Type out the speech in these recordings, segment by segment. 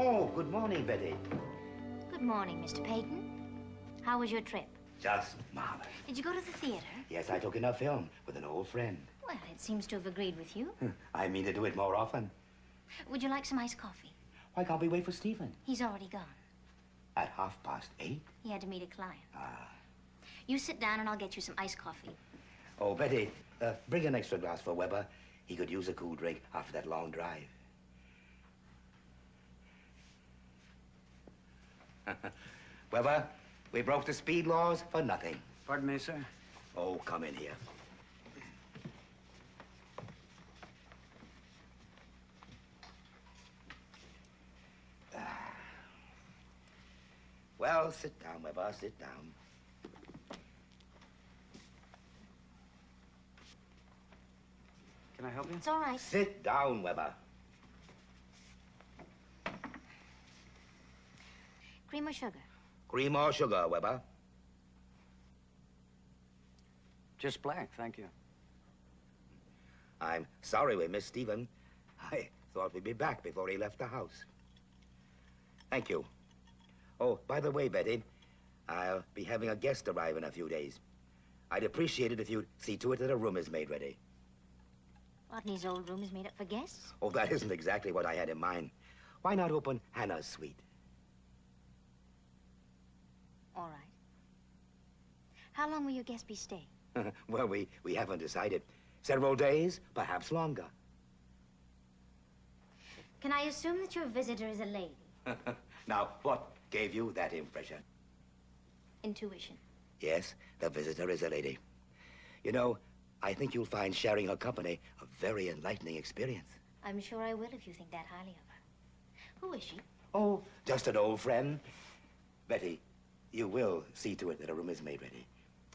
Oh, good morning, Betty. Good morning, Mr. Peyton. How was your trip? Just marvelous. Did you go to the theater? Yes, I took in a film with an old friend. Well, it seems to have agreed with you. I mean to do it more often. Would you like some iced coffee? Why can't we wait for Stephen? He's already gone. At 8:30? He had to meet a client. Ah. You sit down and I'll get you some iced coffee. Oh, Betty, bring an extra glass for Weber. He could use a cool drink after that long drive. Weber, we broke the speed laws for nothing. Pardon me, sir? Oh, come in here. Well, sit down, Weber, sit down. Can I help you? It's all right. Sit down, Weber. Cream or sugar? Cream or sugar, Weber? Just black, thank you. I'm sorry we missed Stephen. I thought we'd be back before he left the house. Thank you. Oh, by the way, Betty, I'll be having a guest arrive in a few days. I'd appreciate it if you'd see to it that a room is made ready. Rodney's old room is made up for guests. Oh, that isn't exactly what I had in mind. Why not open Hannah's suite? All right. How long will your guest be staying? Well, we haven't decided. Several days, perhaps longer. Can I assume that your visitor is a lady? Now, what gave you that impression? Intuition. Yes, the visitor is a lady. You know, I think you'll find sharing her company a very enlightening experience. I'm sure I will if you think that highly of her. Who is she? Oh, just an old friend. Betty, you will see to it that a room is made ready.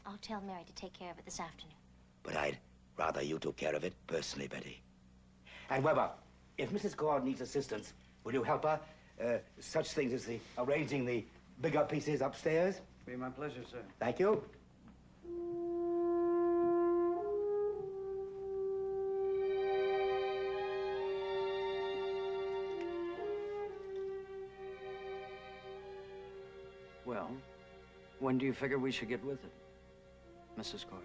I'll tell Mary to take care of it this afternoon. But I'd rather you took care of it personally, Betty. And Weber, if Mrs. Cord needs assistance, will you help her? Such things as arranging the bigger pieces upstairs? Be my pleasure, sir. Thank you. Well, when do you figure we should get with it, Mrs. Cord?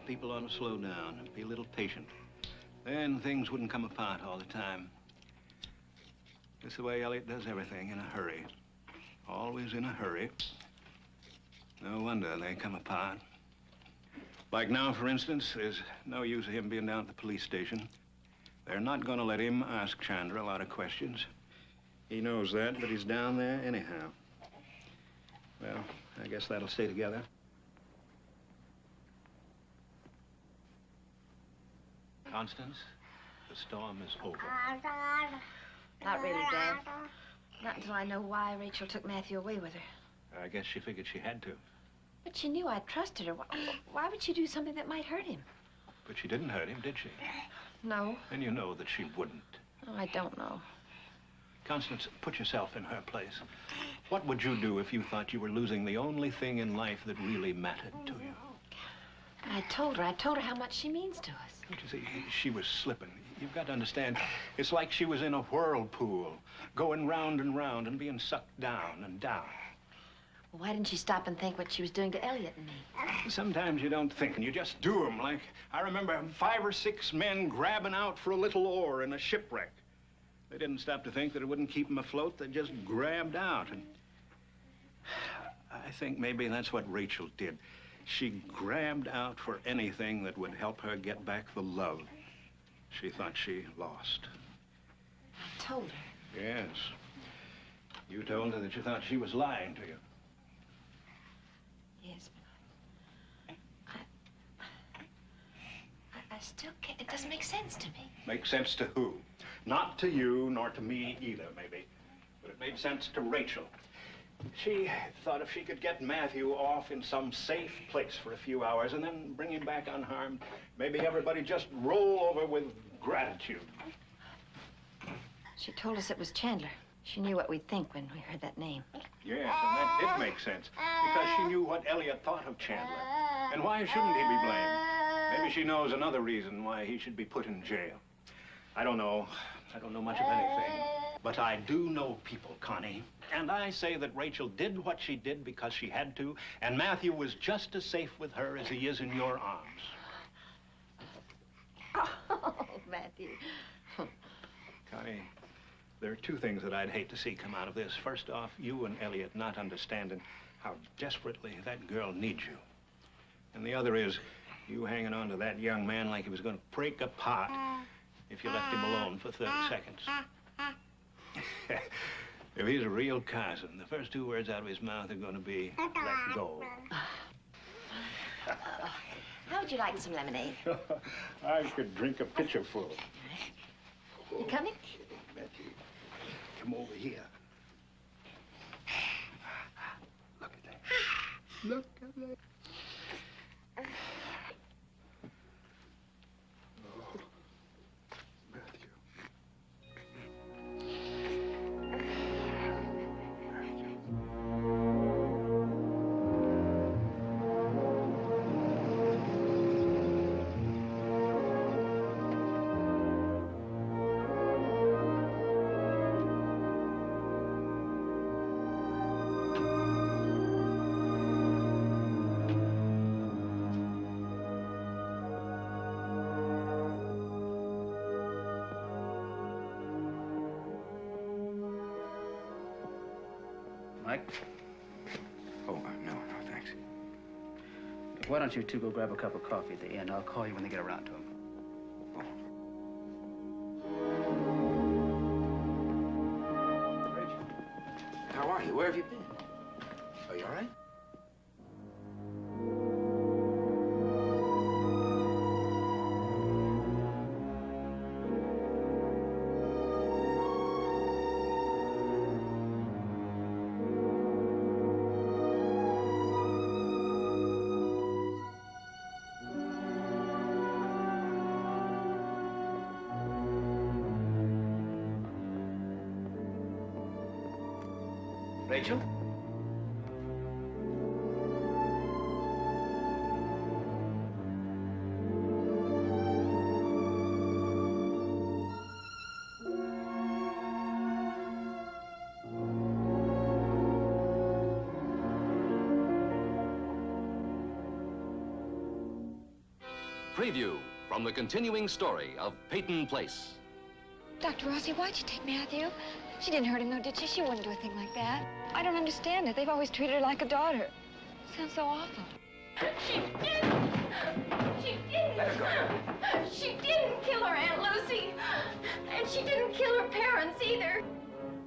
People ought to slow down and be a little patient. Then things wouldn't come apart all the time. That's the way Elliot does everything, in a hurry. Always in a hurry. No wonder they come apart. Like now, for instance, there's no use of him being down at the police station. They're not going to let him ask Chandler a lot of questions. He knows that, but he's down there anyhow. Well, I guess that'll stay together. Constance, the storm is over. Not really, Dad. Not until I know why Rachel took Matthew away with her. I guess she figured she had to. But she knew I trusted her. Why would she do something that might hurt him? But she didn't hurt him, did she? No. And you know that she wouldn't. Oh, I don't know. Constance, put yourself in her place. What would you do if you thought you were losing the only thing in life that really mattered to you? I told her how much she means to us. Don't you see, she was slipping. You've got to understand, it's like she was in a whirlpool, going round and round and being sucked down and down. Well, why didn't she stop and think what she was doing to Elliot and me? Sometimes you don't think, and you just do them. Like, I remember 5 or 6 men grabbing out for a little oar in a shipwreck. They didn't stop to think that it wouldn't keep them afloat. They just grabbed out. And I think maybe that's what Rachel did. She grabbed out for anything that would help her get back the love she thought she lost. I told her. Yes. You told her that you thought she was lying to you. Yes, but I still can't. It doesn't make sense to me. Make sense to who? Not to you, nor to me either, maybe. But it made sense to Rachel. She thought if she could get Matthew off in some safe place for a few hours and then bring him back unharmed, maybe everybody just roll over with gratitude. She told us it was Chandler. She knew what we'd think when we heard that name. Yes, and that did make sense, because she knew what Elliot thought of Chandler. And why shouldn't he be blamed? Maybe she knows another reason why he should be put in jail. I don't know. I don't know much of anything. But I do know people, Connie. And I say that Rachel did what she did because she had to, and Matthew was just as safe with her as he is in your arms. Oh, Matthew. Connie, there are two things that I'd hate to see come out of this. First off, you and Elliot not understanding how desperately that girl needs you. And the other is you hanging on to that young man like he was going to break apart if you left him alone for 30 seconds. If he's a real Carson, the first two words out of his mouth are going to be, let go. How would you like some lemonade? I could drink a pitcher full. You coming? Matthew, come over here. Look at that. Look at that. Oh, Matthew. Mike? Oh, no, thanks. Why don't you two go grab a cup of coffee at the inn? I'll call you when they get around to him. Rachel, how are you? Where have you been? Are you all right? Rachel? Preview from the continuing story of Peyton Place. Dr. Rossi, why'd you take Matthew? She didn't hurt him, though, did she? She wouldn't do a thing like that. I don't understand it. They've always treated her like a daughter. Sounds so awful. She didn't. She didn't. Let her go. She didn't kill her Aunt Lucy. And she didn't kill her parents either.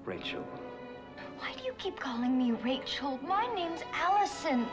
Rachel. Why do you keep calling me Rachel? My name's Allison.